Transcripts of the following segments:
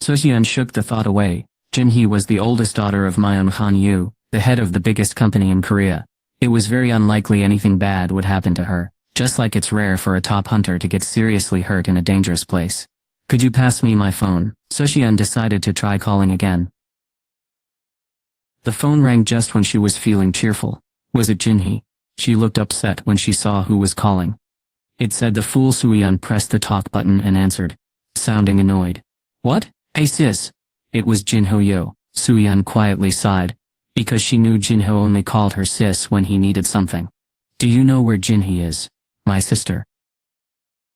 Sohyun shook the thought away. Jinhee was the oldest daughter of Myung Han Yu, the head of the biggest company in Korea. It was very unlikely anything bad would happen to her, just like it's rare for a top hunter to get seriously hurt in a dangerous place. Could you pass me my phone? Sohyun decided to try calling again. The phone rang just when she was feeling cheerful. Was it Jinhee? She looked upset when she saw who was calling. It said the fool. Sohyun pressed the talk button and answered, sounding annoyed. What? Hey sis. It was Jinho Yo. Sohyun quietly sighed, because she knew Jinho only called her sis when he needed something. Do you know where Jinhee is? My sister.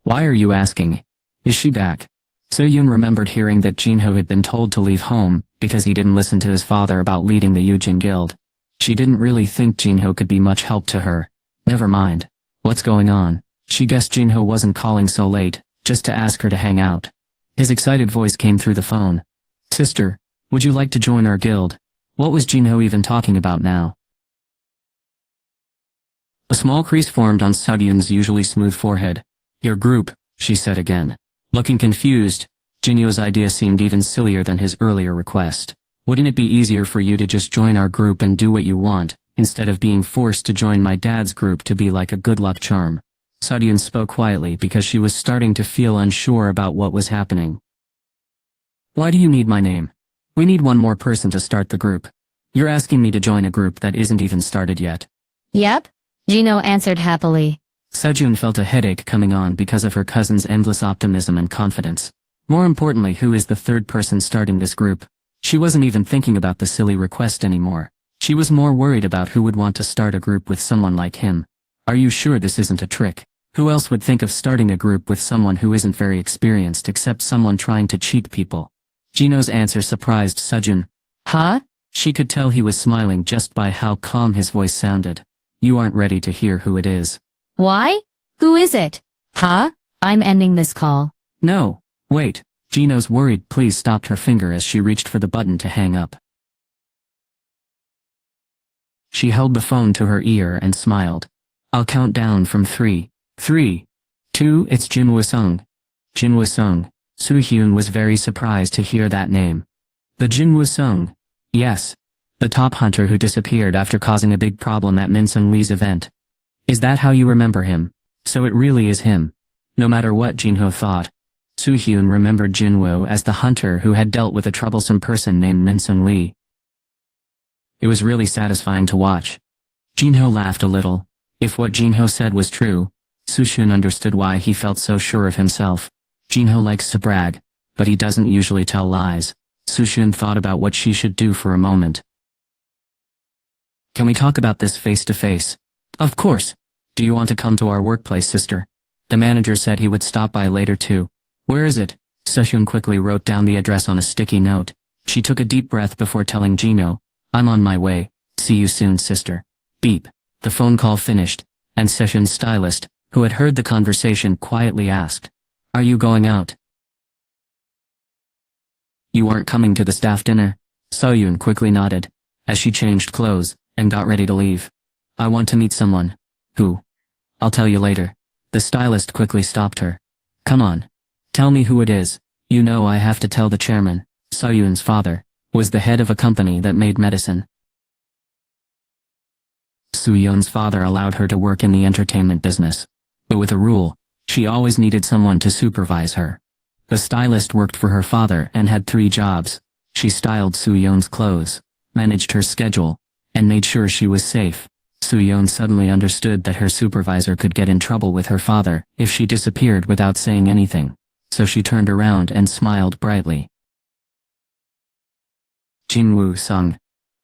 Why are you asking? Is she back? Sohyun remembered hearing that Jinho had been told to leave home because he didn't listen to his father about leading the Yujin Guild. She didn't really think Jinho could be much help to her. Never mind. What's going on? She guessed Jinho wasn't calling so late, just to ask her to hang out. His excited voice came through the phone. Sister, would you like to join our guild? What was Jinho even talking about now? A small crease formed on Sohyun's usually smooth forehead. Your group, she said again. Looking confused, Jinho's idea seemed even sillier than his earlier request. Wouldn't it be easier for you to just join our group and do what you want, instead of being forced to join my dad's group to be like a good luck charm? Sohyun spoke quietly because she was starting to feel unsure about what was happening. Why do you need my name? We need one more person to start the group. You're asking me to join a group that isn't even started yet. Yep, Jinho answered happily. Sohyun felt a headache coming on because of her cousin's endless optimism and confidence. More importantly, who is the third person starting this group? She wasn't even thinking about the silly request anymore. She was more worried about who would want to start a group with someone like him. Are you sure this isn't a trick? Who else would think of starting a group with someone who isn't very experienced except someone trying to cheat people? Jinho's answer surprised Sohyun. Huh? She could tell he was smiling just by how calm his voice sounded. You aren't ready to hear who it is. Why? Who is it? Huh? I'm ending this call. No, wait. Jinho's worried please stopped her finger as she reached for the button to hang up. She held the phone to her ear and smiled. I'll count down from 3, 3, 2, it's Jinwoo Sung. Jinwoo Sung. Sohyun was very surprised to hear that name. The Jinwoo Sung. Yes. The top hunter who disappeared after causing a big problem at Min Sung Lee's event. Is that how you remember him? So it really is him. No matter what Jinho thought, Sohyun remembered Jinwoo as the hunter who had dealt with a troublesome person named Min Sung Lee. It was really satisfying to watch. Jinho laughed a little. If what Jinho said was true, Sohyun understood why he felt so sure of himself. Jinho likes to brag, but he doesn't usually tell lies. Sohyun thought about what she should do for a moment. Can we talk about this face to face? Of course. Do you want to come to our workplace, sister? The manager said he would stop by later too. Where is it? Sohyun quickly wrote down the address on a sticky note. She took a deep breath before telling Jinho, I'm on my way. See you soon, sister. Beep. The phone call finished, and Sohyun's stylist, who had heard the conversation, quietly asked, Are you going out? You aren't coming to the staff dinner? Sohyun quickly nodded, as she changed clothes, and got ready to leave. I want to meet someone. Who? I'll tell you later. The stylist quickly stopped her. Come on. Tell me who it is. You know I have to tell the chairman. Sohyun's father was the head of a company that made medicine. Sohyun's father allowed her to work in the entertainment business. But with a rule, she always needed someone to supervise her. The stylist worked for her father and had 3 jobs. She styled Sohyun's clothes, managed her schedule, and made sure she was safe. Sohyun suddenly understood that her supervisor could get in trouble with her father if she disappeared without saying anything. So she turned around and smiled brightly. Jinwoo Sung.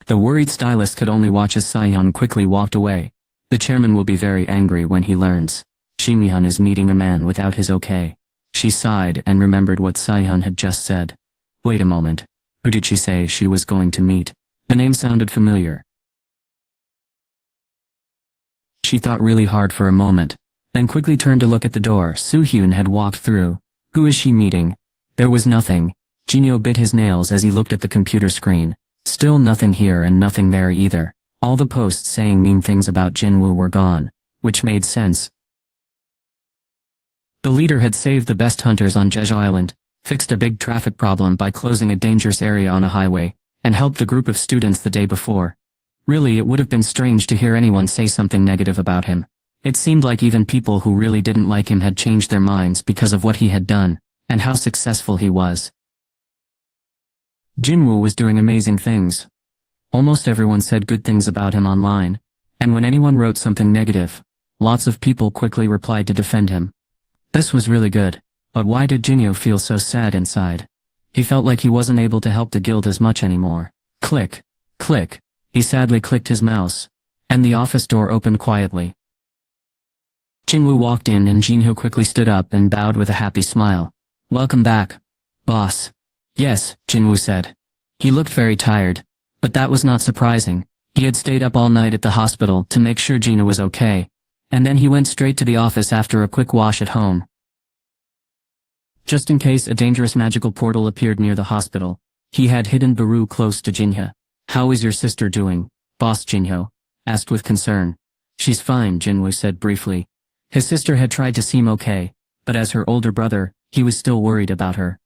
The worried stylist could only watch as Sohyun quickly walked away. The chairman will be very angry when he learns. Shimihyun is meeting a man without his okay. She sighed and remembered what Sohyun had just said. Wait a moment. Who did she say she was going to meet? The name sounded familiar. She thought really hard for a moment, then quickly turned to look at the door Sohyun had walked through. Who is she meeting? There was nothing. Jinho bit his nails as he looked at the computer screen. Still nothing here and nothing there either. All the posts saying mean things about Jinwoo were gone, which made sense. The leader had saved the best hunters on Jeju Island. fixed a big traffic problem by closing a dangerous area on a highway, and helped a group of students the day before. Really, it would have been strange to hear anyone say something negative about him. It seemed like even people who really didn't like him had changed their minds because of what he had done, and how successful he was. Jinwoo was doing amazing things. Almost everyone said good things about him online, and when anyone wrote something negative, lots of people quickly replied to defend him. This was really good, but why did Jinyo feel so sad inside? He felt like he wasn't able to help the guild as much anymore. Click, click, he sadly clicked his mouse, and the office door opened quietly. Jinwoo walked in and Jinho quickly stood up and bowed with a happy smile. Welcome back, boss. Yes, Jinwoo said. He looked very tired, but that was not surprising. He had stayed up all night at the hospital to make sure Gina was okay, and then he went straight to the office after a quick wash at home. Just in case a dangerous magical portal appeared near the hospital, he had hidden Baru close to Jinho. How is your sister doing, boss? Jinho asked with concern. She's fine, Jinwoo said briefly. His sister had tried to seem okay, but as her older brother, he was still worried about her.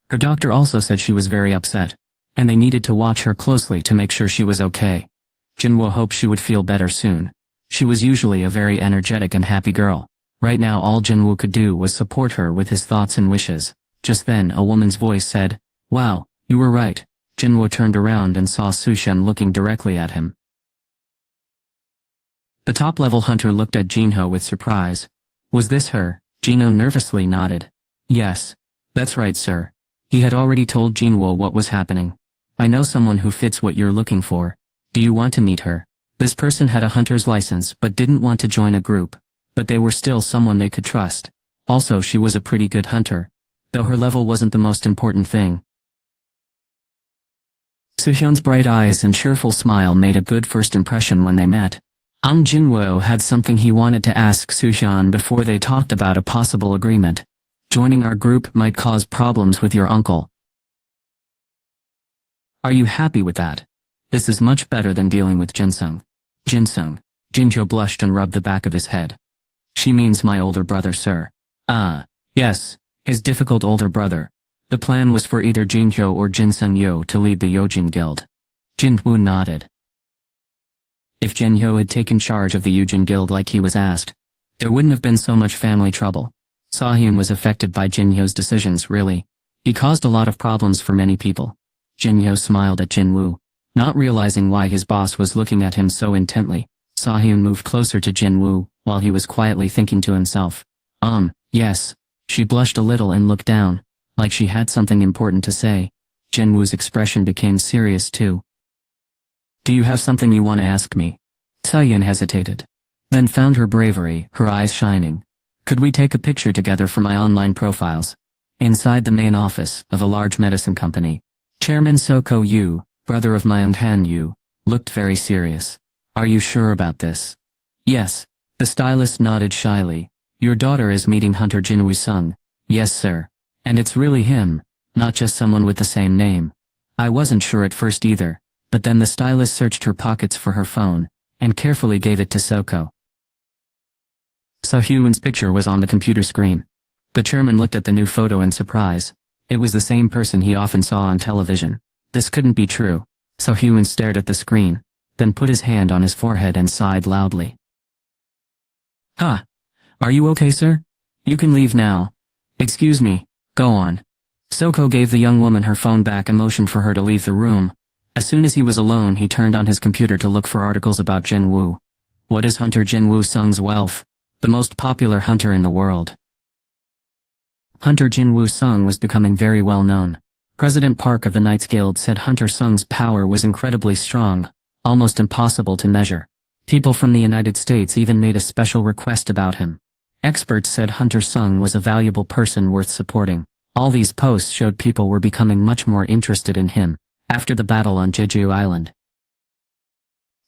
Her doctor also said she was very upset, and they needed to watch her closely to make sure she was okay. Jinwoo hoped she would feel better soon. She was usually a very energetic and happy girl. Right now all Jinwoo could do was support her with his thoughts and wishes. Just then a woman's voice said, "Wow, you were right." Jinwoo turned around and saw Sushen looking directly at him. The top-level hunter looked at Jinho with surprise. Was this her? Jinho nervously nodded. Yes, that's right, sir. He had already told Jinwoo what was happening. I know someone who fits what you're looking for. Do you want to meet her? This person had a hunter's license but didn't want to join a group, but they were still someone they could trust. Also, she was a pretty good hunter, though her level wasn't the most important thing. Suhyun's bright eyes and cheerful smile made a good first impression when they met. Jinwoo had something he wanted to ask Suhyun before they talked about a possible agreement. Joining our group might cause problems with your uncle. Are you happy with that? This is much better than dealing with Jinsung. Jinsung. Jinhyo blushed and rubbed the back of his head. She means my older brother, sir. Ah, yes, his difficult older brother. The plan was for either Jinhyo or Jinsung Yo to lead the Yojin Guild. Jinwoo nodded. If Jinhyo had taken charge of the Yojin Guild like he was asked, there wouldn't have been so much family trouble. Sahyun was affected by Jinhyo's decisions, really. He caused a lot of problems for many people. Jinhyo smiled at Jinwoo, not realizing why his boss was looking at him so intently. Sahyun moved closer to Jinwoo, while he was quietly thinking to himself. Yes. She blushed a little and looked down, like she had something important to say. Jinwoo's expression became serious too. Do you have something you want to ask me? Sahyun hesitated, then found her bravery, her eyes shining. Could we take a picture together for my online profiles? Inside the main office of a large medicine company, Chairman Soko Yu, brother of Myung-han Yu, looked very serious. Are you sure about this? Yes. The stylist nodded shyly. Your daughter is meeting Hunter Jinwoo Sung. Yes, sir. And it's really him, not just someone with the same name. I wasn't sure at first either, but then the stylist searched her pockets for her phone, and carefully gave it to Soko. Sahyun's picture was on the computer screen. The chairman looked at the new photo in surprise. It was the same person he often saw on television. This couldn't be true. Sahyun stared at the screen, then put his hand on his forehead and sighed loudly. Huh. Are you okay, sir? You can leave now. Excuse me, go on. Soko gave the young woman her phone back and motioned for her to leave the room. As soon as he was alone, he turned on his computer to look for articles about Jinwoo. What is Hunter Jinwoo Sung's wealth? The most popular hunter in the world. Hunter Jinwoo Sung was becoming very well known. President Park of the Knights Guild said Hunter Sung's power was incredibly strong, almost impossible to measure. People from the United States even made a special request about him. Experts said Hunter Sung was a valuable person worth supporting. All these posts showed people were becoming much more interested in him after the battle on Jeju Island.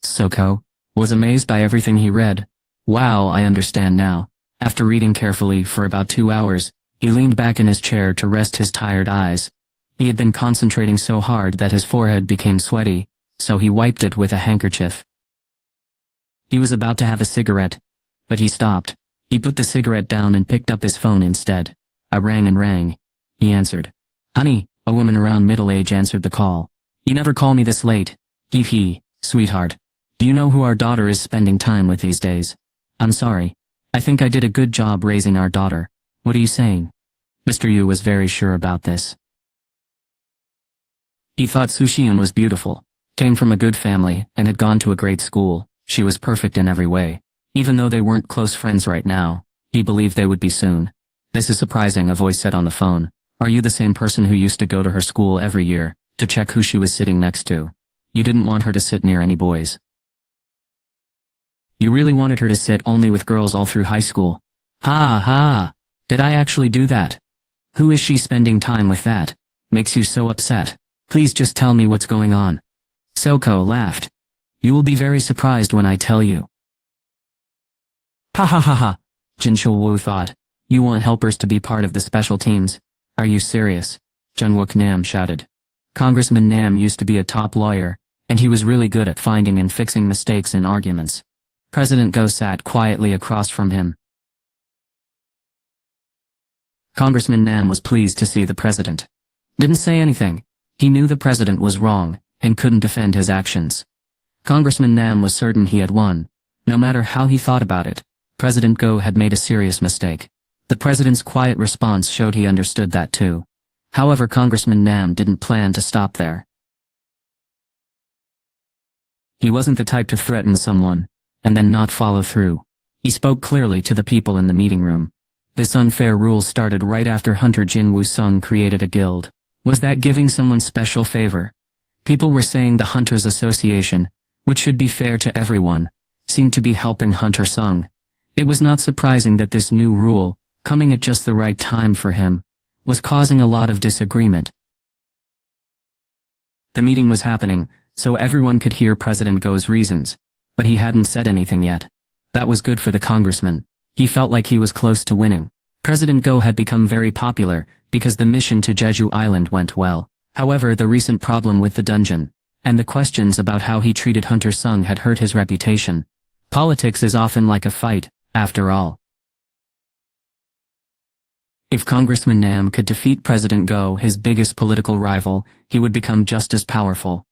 Soko was amazed by everything he read. Wow, I understand now. After reading carefully for about 2 hours, he leaned back in his chair to rest his tired eyes. He had been concentrating so hard that his forehead became sweaty, so he wiped it with a handkerchief. He was about to have a cigarette, but he stopped. He put the cigarette down and picked up his phone instead. I rang and rang. He answered. Honey, a woman around middle age answered the call. You never call me this late. He, sweetheart. Do you know who our daughter is spending time with these days? I'm sorry. I think I did a good job raising our daughter. What are you saying? Mr. Yu was very sure about this. He thought Sushian was beautiful, came from a good family, and had gone to a great school. She was perfect in every way. Even though they weren't close friends right now, he believed they would be soon. This is surprising, a voice said on the phone. Are you the same person who used to go to her school every year, to check who she was sitting next to? You didn't want her to sit near any boys. You really wanted her to sit only with girls all through high school. Ha ha! Did I actually do that? Who is she spending time with that makes you so upset? Please just tell me what's going on. Soko laughed. You will be very surprised when I tell you. Ha ha ha ha, Jin Shulwu thought. You want helpers to be part of the special teams? Are you serious? Junwook Nam shouted. Congressman Nam used to be a top lawyer, and he was really good at finding and fixing mistakes in arguments. President Go sat quietly across from him. Congressman Nam was pleased to see the president. Didn't say anything. He knew the president was wrong, and couldn't defend his actions. Congressman Nam was certain he had won. No matter how he thought about it, President Go had made a serious mistake. The president's quiet response showed he understood that too. However, Congressman Nam didn't plan to stop there. He wasn't the type to threaten someone, and then not follow through. He spoke clearly to the people in the meeting room. This unfair rule started right after Hunter Jin Woo-sung created a guild. Was that giving someone special favor? People were saying the Hunters Association, which should be fair to everyone, seemed to be helping Hunter Sung. It was not surprising that this new rule, coming at just the right time for him, was causing a lot of disagreement. The meeting was happening, so everyone could hear President Go's reasons, but he hadn't said anything yet. That was good for the congressman. He felt like he was close to winning. President Go had become very popular, because the mission to Jeju Island went well. However, the recent problem with the dungeon, and the questions about how he treated Hunter Sung had hurt his reputation. Politics is often like a fight, after all. If Congressman Nam could defeat President Go, his biggest political rival, he would become just as powerful.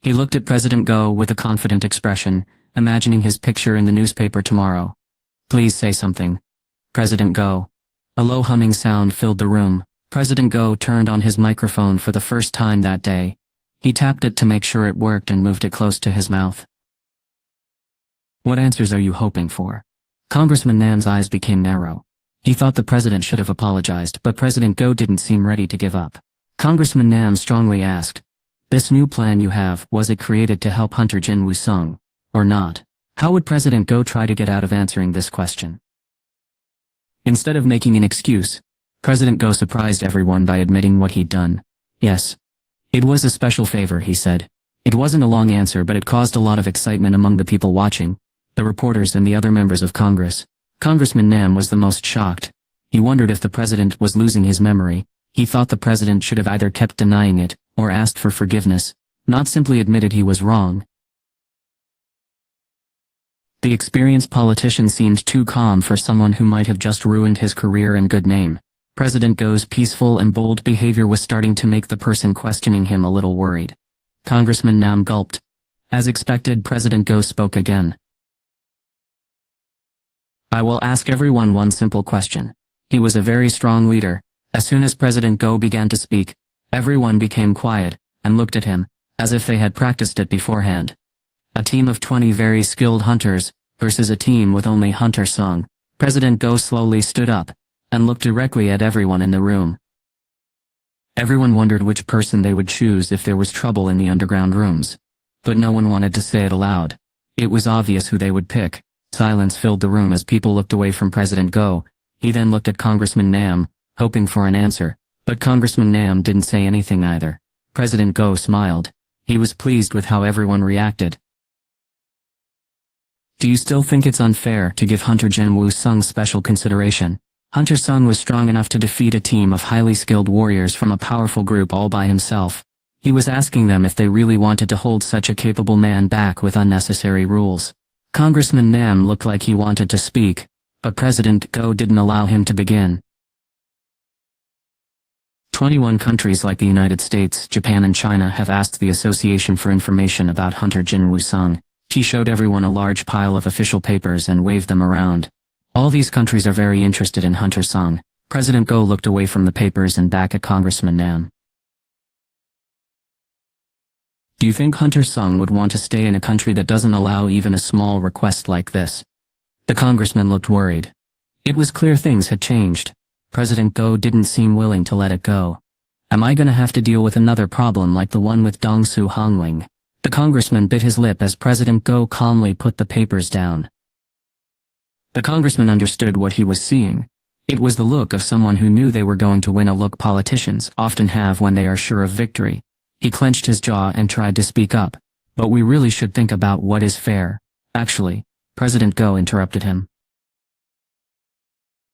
He looked at President Go with a confident expression, imagining his picture in the newspaper tomorrow. Please say something. President Go. A low humming sound filled the room. President Go turned on his microphone for the first time that day. He tapped it to make sure it worked and moved it close to his mouth. What answers are you hoping for? Congressman Nam's eyes became narrow. He thought the president should have apologized, but President Go didn't seem ready to give up. Congressman Nam strongly asked, this new plan you have, was it created to help Hunter Jin Woo-sung, or not? How would President Go try to get out of answering this question? Instead of making an excuse, President Go surprised everyone by admitting what he'd done. Yes. It was a special favor, he said. It wasn't a long answer, but it caused a lot of excitement among the people watching, the reporters and the other members of Congress. Congressman Nam was the most shocked. He wondered if the president was losing his memory. He thought the president should have either kept denying it, or asked for forgiveness, not simply admitted he was wrong. The experienced politician seemed too calm for someone who might have just ruined his career and good name. President Go's peaceful and bold behavior was starting to make the person questioning him a little worried. Congressman Nam gulped. As expected, President Go spoke again. I will ask everyone one simple question. He was a very strong leader. As soon as President Go began to speak, everyone became quiet, and looked at him, as if they had practiced it beforehand. A team of 20 very skilled hunters, versus a team with only Hunter Sung. President Go slowly stood up, and looked directly at everyone in the room. Everyone wondered which person they would choose if there was trouble in the underground rooms. But no one wanted to say it aloud. It was obvious who they would pick. Silence filled the room as people looked away from President Go. He then looked at Congressman Nam, hoping for an answer. But Congressman Nam didn't say anything either. President Go smiled. He was pleased with how everyone reacted. Do you still think it's unfair to give Hunter Jin Woo-sung special consideration? Hunter Sung was strong enough to defeat a team of highly skilled warriors from a powerful group all by himself. He was asking them if they really wanted to hold such a capable man back with unnecessary rules. Congressman Nam looked like he wanted to speak, but President Go didn't allow him to begin. 21 countries like the United States, Japan and China have asked the association for information about Hunter Jin Woo-sung. She showed everyone a large pile of official papers and waved them around. All these countries are very interested in Hunter Sung. President Go looked away from the papers and back at Congressman Nam. Do you think Hunter Sung would want to stay in a country that doesn't allow even a small request like this? The congressman looked worried. It was clear things had changed. President Go didn't seem willing to let it go. Am I gonna have to deal with another problem like the one with Dongsu Hongwing? The congressman bit his lip as President Go calmly put the papers down. The congressman understood what he was seeing. It was the look of someone who knew they were going to win, a look politicians often have when they are sure of victory. He clenched his jaw and tried to speak up. But we really should think about what is fair. Actually, President Go interrupted him.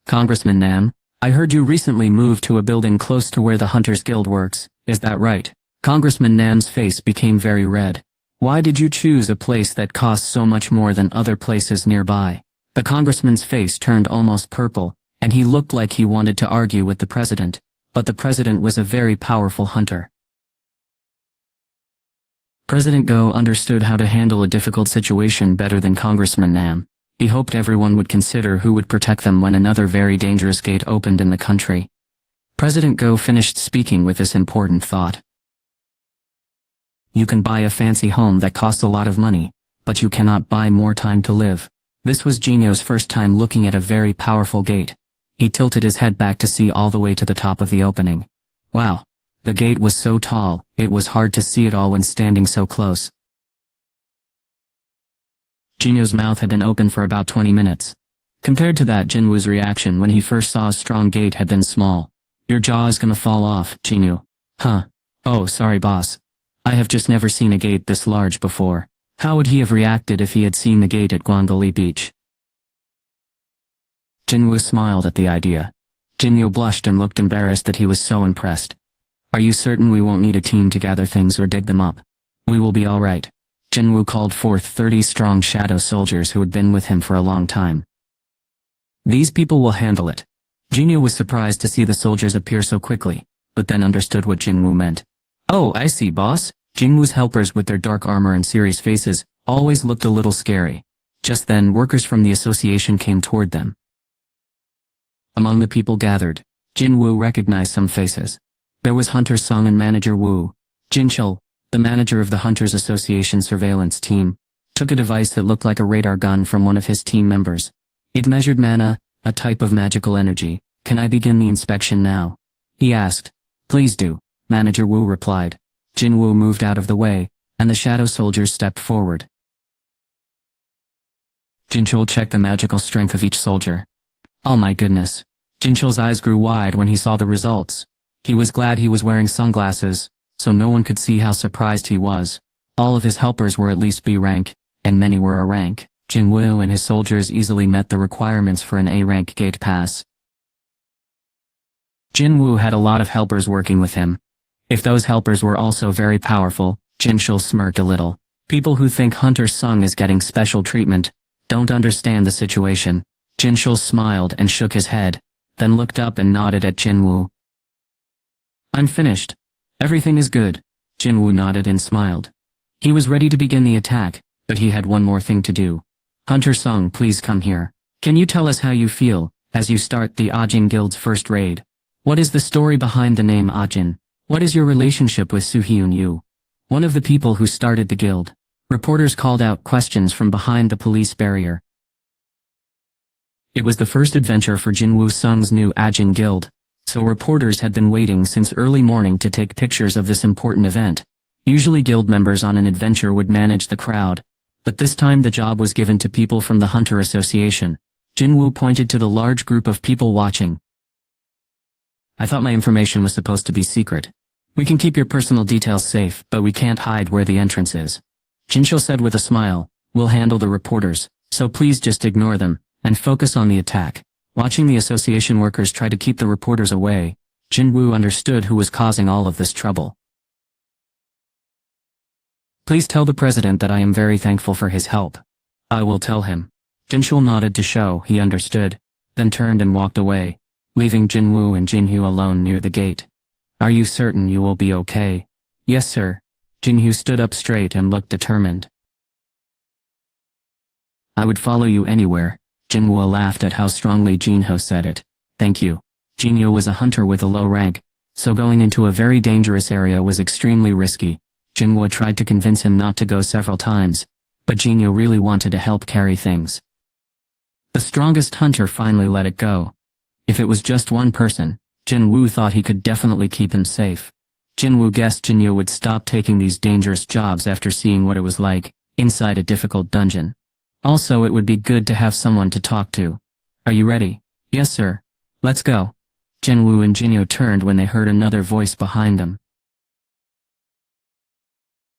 Congressman Nam, I heard you recently moved to a building close to where the Hunters Guild works, is that right? Congressman Nam's face became very red. Why did you choose a place that costs so much more than other places nearby? The congressman's face turned almost purple, and he looked like he wanted to argue with the president, but the president was a very powerful hunter. President Go understood how to handle a difficult situation better than Congressman Nam. He hoped everyone would consider who would protect them when another very dangerous gate opened in the country. President Go finished speaking with this important thought. You can buy a fancy home that costs a lot of money, but you cannot buy more time to live. This was Jinyo's first time looking at a very powerful gate. He tilted his head back to see all the way to the top of the opening. Wow. The gate was so tall, it was hard to see it all when standing so close. Jinyo's mouth had been open for about 20 minutes. Compared to that, Jinwoo's reaction when he first saw a strong gate had been small. Your jaw is gonna fall off, Jinwoo. Huh. Oh, sorry boss. I have just never seen a gate this large before. How would he have reacted if he had seen the gate at Guangdali Beach? Jinwoo smiled at the idea. Jinwoo blushed and looked embarrassed that he was so impressed. Are you certain we won't need a team to gather things or dig them up? We will be all right. Jinwoo called forth 30 strong shadow soldiers who had been with him for a long time. These people will handle it. Jinwoo was surprised to see the soldiers appear so quickly, but then understood what Jinwoo meant. Oh, I see, boss. Jinwoo's helpers with their dark armor and serious faces always looked a little scary. Just then, workers from the association came toward them. Among the people gathered, Jinwoo recognized some faces. There was Hunter Sung and Manager Wu. Jinchul, the manager of the Hunters Association surveillance team, took a device that looked like a radar gun from one of his team members. It measured mana, a type of magical energy. Can I begin the inspection now? He asked. Please do, Manager Wu replied. Jinwoo moved out of the way, and the shadow soldiers stepped forward. Jinchul checked the magical strength of each soldier. Oh my goodness. Jinchul's eyes grew wide when he saw the results. He was glad he was wearing sunglasses, so no one could see how surprised he was. All of his helpers were at least B rank, and many were A rank. Jinwoo and his soldiers easily met the requirements for an A rank gate pass. Jinwoo had a lot of helpers working with him. If those helpers were also very powerful, Jinchul smirked a little. People who think Hunter Sung is getting special treatment don't understand the situation. Jinchul smiled and shook his head, then looked up and nodded at Jinwoo. I'm finished. Everything is good. Jinwoo nodded and smiled. He was ready to begin the attack, but he had one more thing to do. Hunter Sung, please come here. Can you tell us how you feel as you start the Ajin Guild's first raid? What is the story behind the name Ajin? What is your relationship with Soo-hyun Yu, one of the people who started the guild? Reporters called out questions from behind the police barrier. It was the first adventure for Jinwoo Sung's new Ajin Guild, so reporters had been waiting since early morning to take pictures of this important event. Usually guild members on an adventure would manage the crowd, but this time the job was given to people from the Hunter Association. Jinwoo pointed to the large group of people watching. I thought my information was supposed to be secret. We can keep your personal details safe, but we can't hide where the entrance is. Jinchul said with a smile, we'll handle the reporters, so please just ignore them, and focus on the attack. Watching the association workers try to keep the reporters away, Jinwoo understood who was causing all of this trouble. Please tell the president that I am very thankful for his help. I will tell him. Jinchul nodded to show he understood, then turned and walked away, leaving Jinwoo and Jinhyu alone near the gate. Are you certain you will be okay? Yes, sir. Jinhyo stood up straight and looked determined. I would follow you anywhere. Jinwoo laughed at how strongly Jinho said it. Thank you. Jinhyo was a hunter with a low rank, so going into a very dangerous area was extremely risky. Jinwoo tried to convince him not to go several times, but Jinhyo really wanted to help carry things. The strongest hunter finally let it go. If it was just one person, Jinwoo thought he could definitely keep him safe. Jinwoo guessed Jinhyo would stop taking these dangerous jobs after seeing what it was like inside a difficult dungeon. Also, it would be good to have someone to talk to. Are you ready? Yes, sir. Let's go. Jinwoo and Jinhyo turned when they heard another voice behind them.